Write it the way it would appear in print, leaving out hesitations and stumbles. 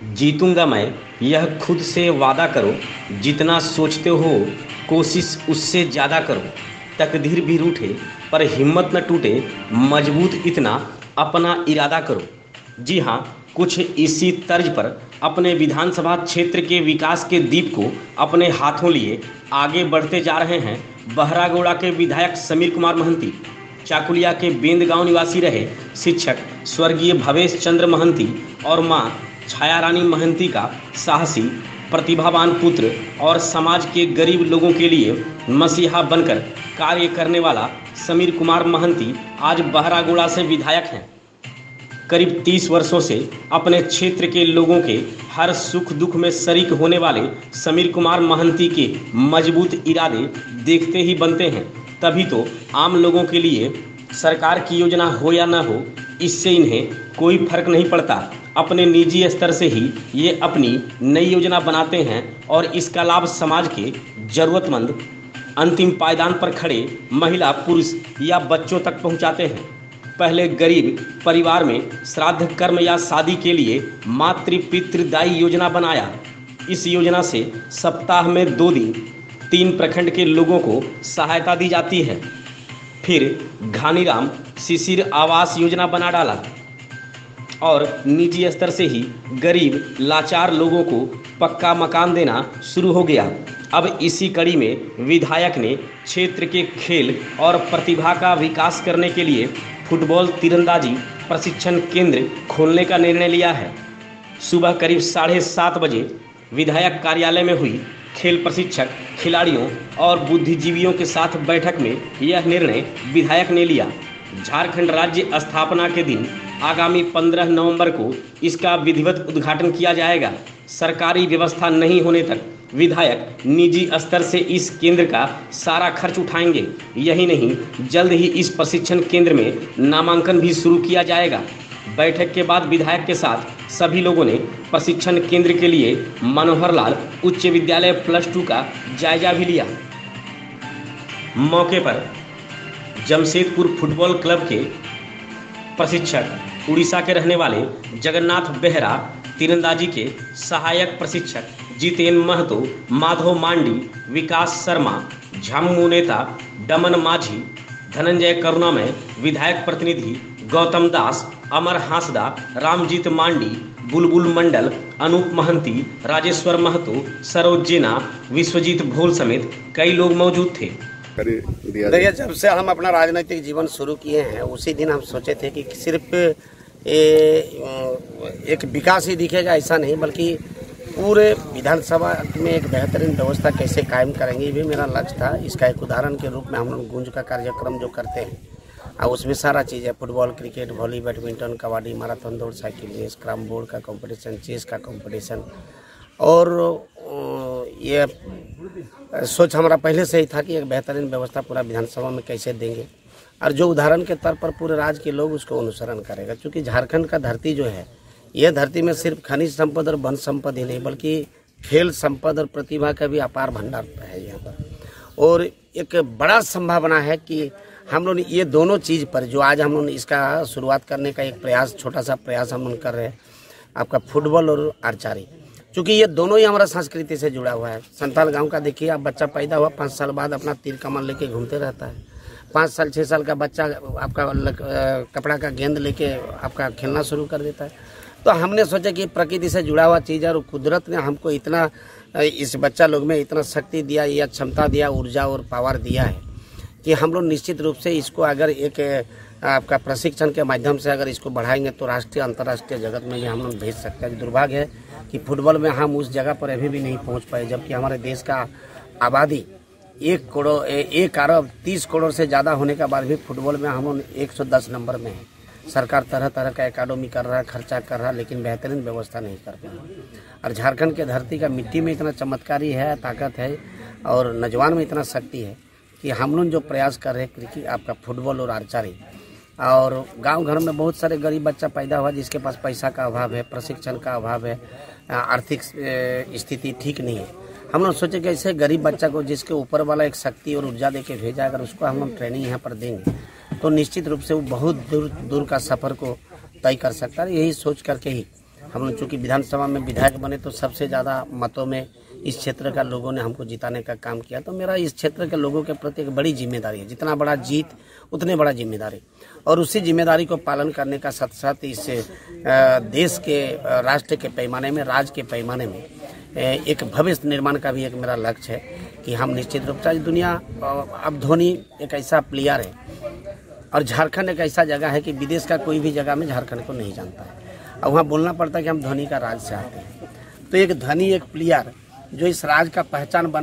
जीतूंगा मैं, यह खुद से वादा करो। जितना सोचते हो कोशिश उससे ज़्यादा करो। तकदीर भी रूठे पर हिम्मत न टूटे, मजबूत इतना अपना इरादा करो। जी हाँ, कुछ इसी तर्ज पर अपने विधानसभा क्षेत्र के विकास के दीप को अपने हाथों लिए आगे बढ़ते जा रहे हैं बहरागोड़ा के विधायक समीर कुमार महंती। चाकुलिया के बेंद गांव निवासी रहे शिक्षक स्वर्गीय भवेश चंद्र महंती और मां छाया रानी महंती का साहसी प्रतिभावान पुत्र और समाज के गरीब लोगों के लिए मसीहा बनकर कार्य करने वाला समीर कुमार महंती आज बहरागोड़ा से विधायक हैं। करीब 30 वर्षों से अपने क्षेत्र के लोगों के हर सुख दुख में शरीक होने वाले समीर कुमार महंती के मजबूत इरादे देखते ही बनते हैं। तभी तो आम लोगों के लिए सरकार की योजना हो या न हो, इससे इन्हें कोई फर्क नहीं पड़ता। अपने निजी स्तर से ही ये अपनी नई योजना बनाते हैं और इसका लाभ समाज के जरूरतमंद, अंतिम पायदान पर खड़े महिला, पुरुष या बच्चों तक पहुंचाते हैं। पहले गरीब परिवार में श्राद्ध कर्म या शादी के लिए मातृ पितृदायी योजना बनाया। इस योजना से सप्ताह में 2 दिन 3 प्रखंड के लोगों को सहायता दी जाती है। फिर घानीराम शिशिर आवास योजना बना डाला और निजी स्तर से ही गरीब लाचार लोगों को पक्का मकान देना शुरू हो गया। अब इसी कड़ी में विधायक ने क्षेत्र के खेल और प्रतिभा का विकास करने के लिए फुटबॉल तीरंदाजी प्रशिक्षण केंद्र खोलने का निर्णय लिया है। सुबह करीब 7:30 बजे विधायक कार्यालय में हुई खेल प्रशिक्षक, खिलाड़ियों और बुद्धिजीवियों के साथ बैठक में यह निर्णय विधायक ने लिया। झारखंड राज्य स्थापना के दिन आगामी 15 नवंबर को इसका विधिवत उद्घाटन किया जाएगा। सरकारी व्यवस्था नहीं होने तक विधायक निजी स्तर से इस केंद्र का सारा खर्च उठाएंगे। यही नहीं, जल्द ही इस प्रशिक्षण केंद्र में नामांकन भी शुरू किया जाएगा। बैठक के बाद विधायक के साथ सभी लोगों ने प्रशिक्षण केंद्र के लिए मनोहर लाल उच्च विद्यालय +2 का जायजा भी लिया। मौके पर जमशेदपुर फुटबॉल क्लब के प्रशिक्षक, उड़ीसा के रहने वाले जगन्नाथ बेहरा, तीरंदाजी के सहायक प्रशिक्षक जितेंद्र महतो, माधव मांडी, विकास शर्मा, झामुमो नेता डमन माझी, धनंजय करुणामय, विधायक प्रतिनिधि गौतम दास, अमर हांसदा, रामजीत मांडी, बुलबुल मंडल, अनूप महंती, राजेश्वर महतो, सरोज जेना, विश्वजीत भोल समेत कई लोग मौजूद थे। देखिए, जब से हम अपना राजनीतिक जीवन शुरू किए हैं उसी दिन हम सोचे थे कि सिर्फ एक विकास ही दिखेगा, ऐसा नहीं, बल्कि पूरे विधानसभा में एक बेहतरीन व्यवस्था कैसे कायम करेंगे, ये भी मेरा लक्ष्य था। इसका एक उदाहरण के रूप में हम लोग गूंज का कार्यक्रम जो करते हैं और उसमें सारा चीज़ है, football, cricket, volley, badminton, kabaddi, marathon दौड़, साइकिल रेस, कैरम बोर्ड का कंपटीशन, चेस का कंपटीशन। और ये सोच हमारा पहले से ही था कि एक बेहतरीन व्यवस्था पूरा विधानसभा में कैसे देंगे और जो उदाहरण के तौर पर पूरे राज्य के लोग उसको अनुसरण करेगा। क्योंकि झारखंड का धरती जो है, यह धरती में सिर्फ खनिज संपद और वन संपद ही नहीं बल्कि खेल संपद और प्रतिभा का भी अपार भंडार है यहाँ पर। और एक बड़ा संभावना है कि हम लोग ये दोनों चीज़ पर जो आज हम लोग इसका शुरुआत करने का एक प्रयास, छोटा सा प्रयास हम लोग कर रहे हैं, आपका फुटबॉल और आर्चरी, क्योंकि ये दोनों ही हमारा संस्कृति से जुड़ा हुआ है। संताल गांव का देखिए, आप बच्चा पैदा हुआ 5 साल बाद अपना तीर कमान लेके घूमते रहता है। 5 साल 6 साल का बच्चा आपका कपड़ा का गेंद लेके आपका खेलना शुरू कर देता है। तो हमने सोचा कि प्रकृति से जुड़ा हुआ चीज़ है और कुदरत ने हमको इतना, इस बच्चा लोग में इतना शक्ति दिया या क्षमता दिया, ऊर्जा और पावर दिया है कि हम लोग निश्चित रूप से इसको अगर एक आपका प्रशिक्षण के माध्यम से अगर इसको बढ़ाएंगे तो राष्ट्रीय अंतर्राष्ट्रीय जगत में ये हम लोग भेज सकते हैं। दुर्भाग्य है कि फुटबॉल में हम उस जगह पर अभी भी नहीं पहुंच पाए, जबकि हमारे देश का आबादी 1 अरब 30 करोड़ से ज़्यादा होने के बाद भी फुटबॉल में हम लोग 110 नंबर में हैं। सरकार तरह तरह का एकेडमी कर रहा है, खर्चा कर रहा है, लेकिन बेहतरीन व्यवस्था नहीं कर पा रहा। और झारखंड के धरती का मिट्टी में इतना चमत्कारी है, ताकत है और नौजवान में इतना शक्ति है कि हम लोग जो प्रयास कर रहे हैं क्रिकेट, आपका फुटबॉल और आर्चरी, और गांव घर में बहुत सारे गरीब बच्चा पैदा हुआ जिसके पास पैसा का अभाव है, प्रशिक्षण का अभाव है, आर्थिक स्थिति ठीक नहीं है। हम लोग सोचे कि ऐसे गरीब बच्चा को जिसके ऊपर वाला एक शक्ति और ऊर्जा देके भेजा, अगर उसको हम लोग ट्रेनिंग यहाँ पर देंगे तो निश्चित रूप से वो बहुत दूर का सफ़र को तय कर सकता है। यही सोच करके ही हम लोग चूँकि विधानसभा में विधायक बने तो सबसे ज़्यादा मतों में इस क्षेत्र का लोगों ने हमको जिताने का काम किया। तो मेरा इस क्षेत्र के लोगों के प्रति एक बड़ी जिम्मेदारी है, जितना बड़ा जीत उतने बड़ा जिम्मेदारी, और उसी जिम्मेदारी को पालन करने का साथ साथ इस देश के राष्ट्र के पैमाने में, राज्य के पैमाने में एक भविष्य निर्माण का भी एक मेरा लक्ष्य है कि हम निश्चित रूप से दुनिया, अब धोनी एक ऐसा प्लेयर है और झारखंड एक ऐसा जगह है कि विदेश का कोई भी जगह में झारखंड को नहीं जानता है, और वहाँ बोलना पड़ता है कि हम धोनी का राज्य से आते हैं। तो एक धनी, एक प्लेयर जो इस राज्य का पहचान बन